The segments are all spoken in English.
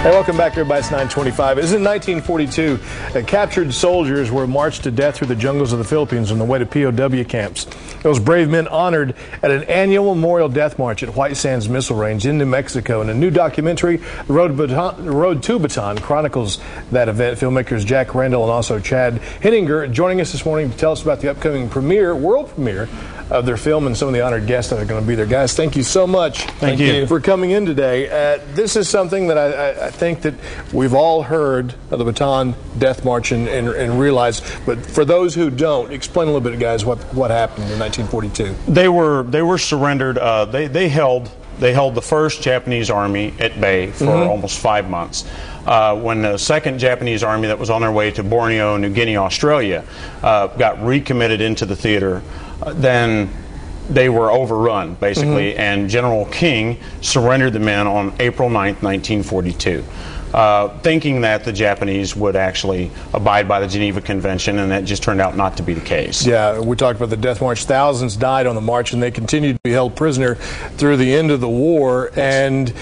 Hey, welcome back, everybody. It's 9:25. It was in 1942. Captured soldiers were marched to death through the jungles of the Philippines on the way to POW camps. Those brave men honored at an annual memorial death march at White Sands Missile Range in New Mexico. And a new documentary, The Road to Bataan, chronicles that event. Filmmakers Jack Randal and also Chad Henninger joining us this morning to tell us about the upcoming world premiere of their film and some of the honored guests that are going to be there. Guys, thank you so much. Thank you for coming in today. This is something that I think that we've all heard of, the Bataan Death March, and realize. But for those who don't, explain a little bit, guys, what happened in 1942. They were surrendered. They held the 1st Japanese Army at bay for almost 5 months. When the 2nd Japanese Army that was on their way to Borneo, New Guinea, Australia, got recommitted into the theater, then they were overrun, basically, and General King surrendered the men on April 9th, 1942, thinking that the Japanese would actually abide by the Geneva Convention, and that just turned out not to be the case. Yeah, we talked about the death march. Thousands died on the march, and they continued to be held prisoner through the end of the war. And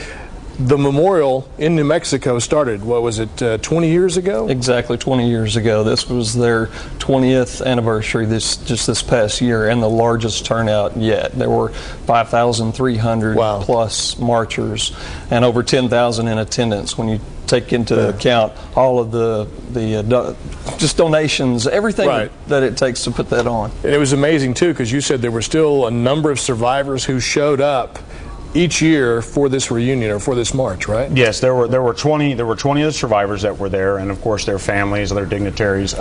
the memorial in New Mexico started, what was it, 20 years ago? Exactly 20 years ago. This was their 20th anniversary just this past year, and the largest turnout yet. There were 5,300 plus marchers and over 10,000 in attendance when you take into account all of the just donations, everything that it takes to put that on. And it was amazing, too, because you said there were still a number of survivors who showed up each year for this reunion or for this march, right? Yes, there were 20 of the survivors that were there, and of course their families, their dignitaries.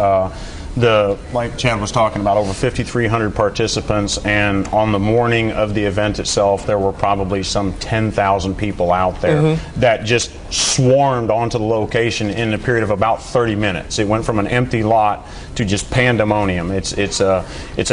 Like Chad was talking about, over 5,300 participants, and on the morning of the event itself, there were probably some 10,000 people out there that just swarmed onto the location in a period of about 30 minutes. It went from an empty lot to just pandemonium. It's a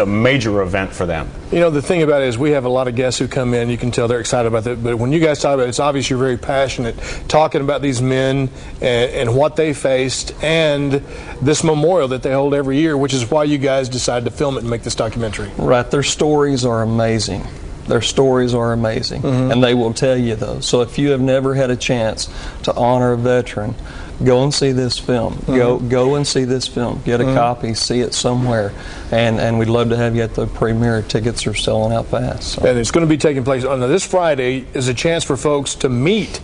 major event for them. You know, the thing about it is we have a lot of guests who come in. You can tell they're excited about it. But when you guys talk about it, it's obvious you're very passionate, talking about these men and what they faced and this memorial that they hold every year, which is why you guys decided to film it and make this documentary. Right. Their stories are amazing. Their stories are amazing, and they will tell you those. So if you have never had a chance to honor a veteran, go and see this film. Go and see this film. Get a copy, see it somewhere, and we'd love to have you at the premiere. Tickets are selling out fast. So. And it's going to be taking place on this Friday. Is a chance for folks to meet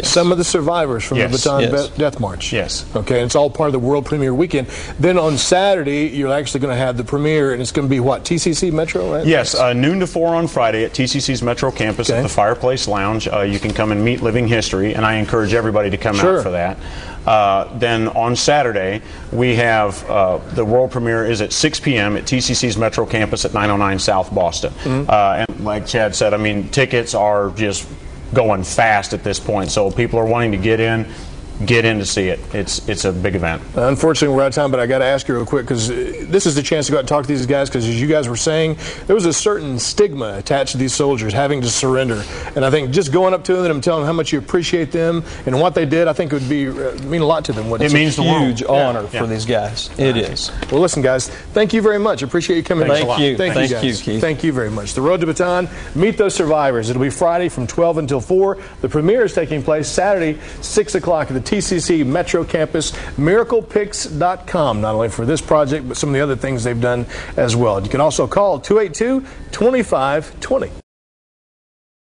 some of the survivors from the Bataan Death March. Yes. Okay, and it's all part of the world premiere weekend. Then on Saturday, you're actually going to have the premiere, and it's going to be what, TCC Metro, right? Yes, noon to 4 on Friday at TCC's Metro campus at the Fireplace Lounge. You can come and meet Living History, and I encourage everybody to come out for that. Then on Saturday, we have the world premiere is at 6 p.m. at TCC's Metro campus at 909 South Boston. And like Chad said, I mean, tickets are just going fast at this point, so people are wanting to get in to see it. It's a big event. Unfortunately, we're out of time, but I got to ask you real quick, because this is the chance to go out and talk to these guys, because as you guys were saying, there was a certain stigma attached to these soldiers having to surrender. And I think just going up to them and telling them how much you appreciate them and what they did, I think it would mean a lot to them. It means a huge honor for these guys. It is. Well, listen, guys, thank you very much. Appreciate you coming. Thank you. Thank you, guys. Keith. Thank you very much. The Road to Bataan, meet those survivors. It'll be Friday from 12 until 4. The premiere is taking place Saturday, 6 o'clock at the TCC Metro Campus, miraclepix.com, not only for this project, but some of the other things they've done as well. You can also call 282-2520.